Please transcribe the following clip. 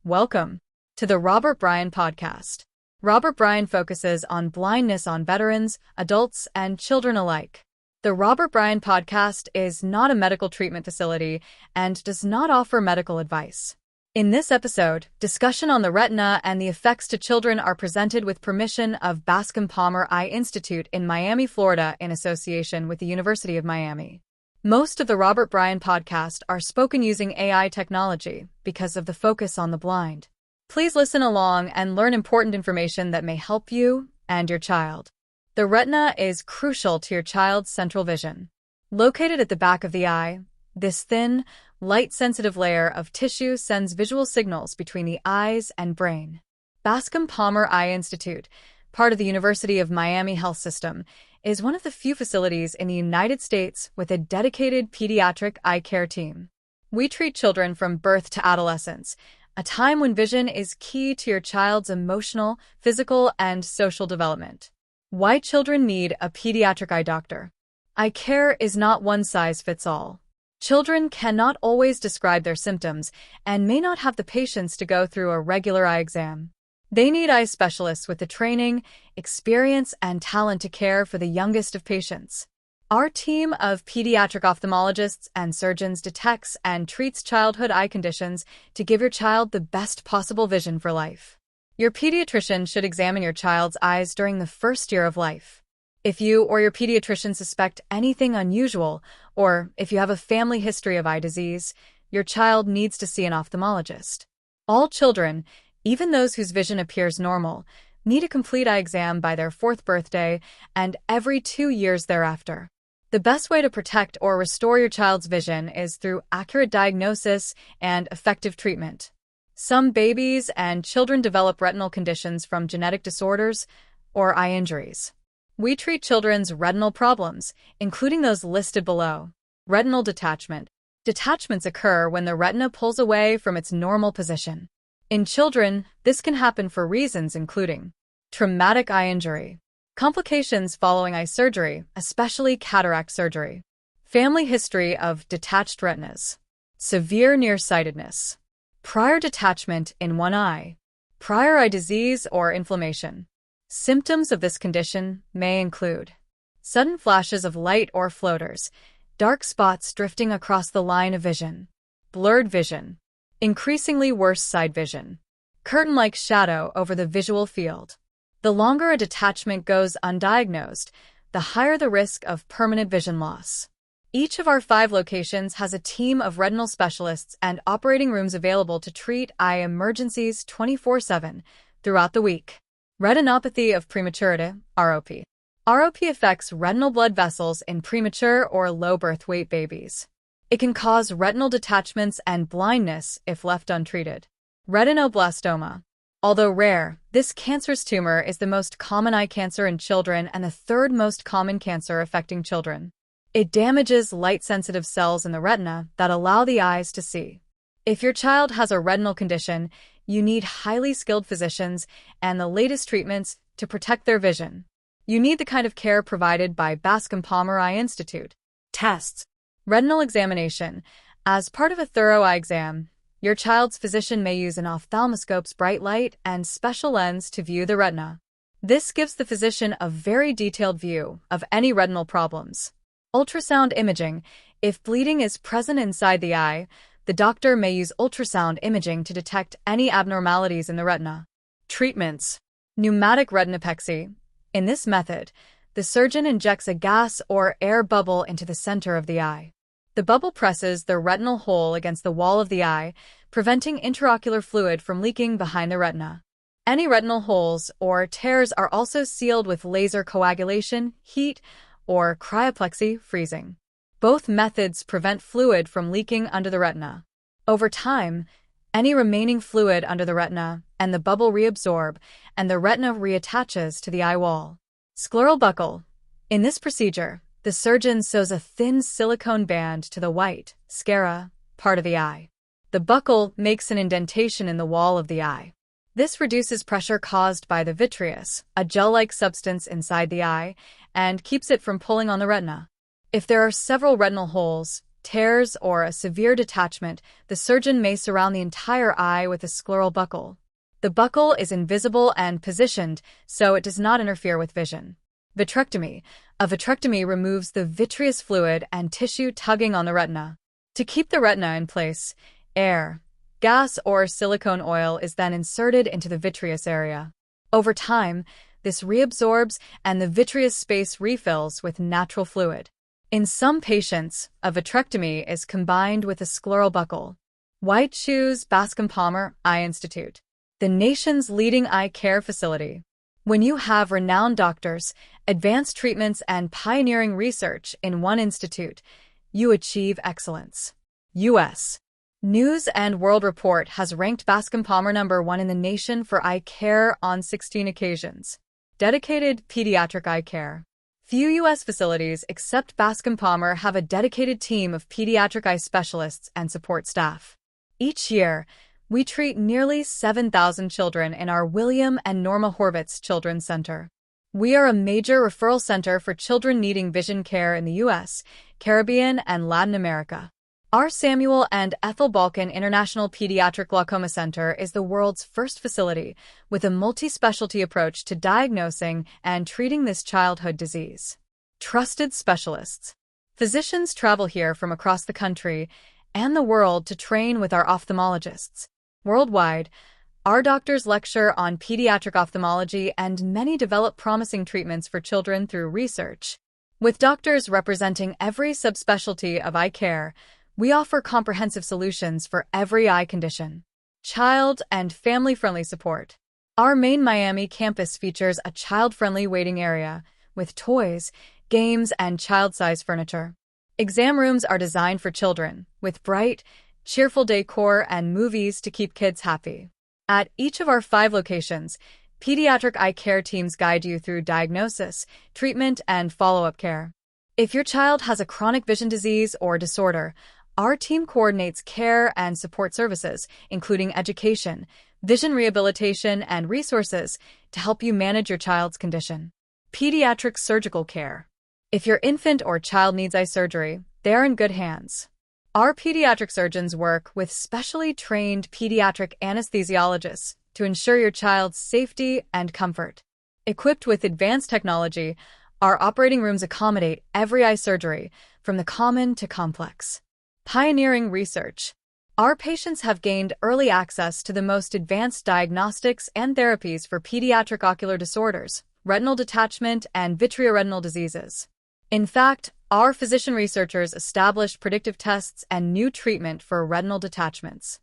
Welcome to the Robert Bryan Podcast. Robert Bryan focuses on blindness on veterans, adults, and children alike. The Robert Bryan Podcast is not a medical treatment facility and does not offer medical advice. In this episode, discussion on the retina and the effects to children are presented with permission of Bascom Palmer Eye Institute in Miami, Florida, in association with the University of Miami. Most of the Robert Bryan Podcast are spoken using AI technology because of the focus on the blind. Please listen along and learn important information that may help you and your child. The retina is crucial to your child's central vision. Located at the back of the eye, this thin, light-sensitive layer of tissue sends visual signals between the eyes and brain. Bascom Palmer Eye Institute, part of the University of Miami Health System, is one of the few facilities in the United States with a dedicated pediatric eye care team. We treat children from birth to adolescence, a time when vision is key to your child's emotional, physical, and social development. Why children need a pediatric eye doctor. Eye care is not one size fits all. Children cannot always describe their symptoms and may not have the patience to go through a regular eye exam. They need eye specialists with the training, experience, and talent to care for the youngest of patients. Our team of pediatric ophthalmologists and surgeons detects and treats childhood eye conditions to give your child the best possible vision for life. Your pediatrician should examine your child's eyes during the first year of life. If you or your pediatrician suspect anything unusual, or if you have a family history of eye disease, your child needs to see an ophthalmologist. All children, even those whose vision appears normal, need a complete eye exam by their 4th birthday and every 2 years thereafter. The best way to protect or restore your child's vision is through accurate diagnosis and effective treatment. Some babies and children develop retinal conditions from genetic disorders or eye injuries. We treat children's retinal problems, including those listed below. Retinal detachment. Detachments occur when the retina pulls away from its normal position. In children, this can happen for reasons including traumatic eye injury, complications following eye surgery, especially cataract surgery, family history of detached retinas, severe nearsightedness, prior detachment in one eye, prior eye disease or inflammation. Symptoms of this condition may include sudden flashes of light or floaters, dark spots drifting across the line of vision, blurred vision, increasingly worse side vision, curtain-like shadow over the visual field. The longer a detachment goes undiagnosed, the higher the risk of permanent vision loss. Each of our 5 locations has a team of retinal specialists and operating rooms available to treat eye emergencies 24/7 throughout the week. Retinopathy of prematurity, ROP. ROP affects retinal blood vessels in premature or low birth weight babies. It can cause retinal detachments and blindness if left untreated. Retinoblastoma. Although rare, this cancerous tumor is the most common eye cancer in children and the 3rd most common cancer affecting children. It damages light-sensitive cells in the retina that allow the eyes to see. If your child has a retinal condition, you need highly skilled physicians and the latest treatments to protect their vision. You need the kind of care provided by Bascom Palmer Eye Institute. Tests. Retinal examination. As part of a thorough eye exam, your child's physician may use an ophthalmoscope's bright light and special lens to view the retina. This gives the physician a very detailed view of any retinal problems. Ultrasound imaging. If bleeding is present inside the eye, the doctor may use ultrasound imaging to detect any abnormalities in the retina. Treatments. Pneumatic retinopexy. In this method, the surgeon injects a gas or air bubble into the center of the eye. The bubble presses the retinal hole against the wall of the eye, preventing intraocular fluid from leaking behind the retina. Any retinal holes or tears are also sealed with laser coagulation, heat, or cryoplexy, freezing. Both methods prevent fluid from leaking under the retina. Over time, any remaining fluid under the retina and the bubble reabsorb, and the retina reattaches to the eye wall. Scleral buckle. In this procedure, the surgeon sews a thin silicone band to the white, sclera, part of the eye. The buccal makes an indentation in the wall of the eye. This reduces pressure caused by the vitreous, a gel-like substance inside the eye, and keeps it from pulling on the retina. If there are several retinal holes, tears, or a severe detachment, the surgeon may surround the entire eye with a scleral buccal. The buccal is invisible and positioned so it does not interfere with vision. Vitrectomy. A vitrectomy removes the vitreous fluid and tissue tugging on the retina. To keep the retina in place, air, gas, or silicone oil is then inserted into the vitreous area. Over time, this reabsorbs and the vitreous space refills with natural fluid. In some patients, a vitrectomy is combined with a scleral buccal. White Shoes Bascom Palmer Eye Institute, the nation's leading eye care facility. When you have renowned doctors, advanced treatments, and pioneering research in one institute, you achieve excellence. U.S. News and World Report has ranked Bascom Palmer #1 in the nation for eye care on 16 occasions. Dedicated pediatric eye care. Few U.S. facilities except Bascom Palmer have a dedicated team of pediatric eye specialists and support staff. Each year, we treat nearly 7,000 children in our William and Norma Horvitz Children's Center. We are a major referral center for children needing vision care in the U.S., Caribbean, and Latin America. Our Samuel and Ethel Balkan International Pediatric Glaucoma Center is the world's first facility with a multi-specialty approach to diagnosing and treating this childhood disease. Trusted specialists. Physicians travel here from across the country and the world to train with our ophthalmologists. Worldwide, our doctors lecture on pediatric ophthalmology and many develop promising treatments for children through research. With doctors representing every subspecialty of eye care, we offer comprehensive solutions for every eye condition. Child and family-friendly support. Our main Miami campus features a child-friendly waiting area with toys, games, and child-size furniture. Exam rooms are designed for children, with bright, cheerful decor and movies to keep kids happy. At each of our 5 locations, pediatric eye care teams guide you through diagnosis, treatment, and follow-up care. If your child has a chronic vision disease or disorder, our team coordinates care and support services, including education, vision rehabilitation, and resources to help you manage your child's condition. Pediatric surgical care. If your infant or child needs eye surgery, they are in good hands. Our pediatric surgeons work with specially trained pediatric anesthesiologists to ensure your child's safety and comfort. Equipped with advanced technology, our operating rooms accommodate every eye surgery, from the common to complex. Pioneering research. Our patients have gained early access to the most advanced diagnostics and therapies for pediatric ocular disorders, retinal detachment, and vitreoretinal diseases. In fact, our physician researchers established predictive tests and new treatment for retinal detachments.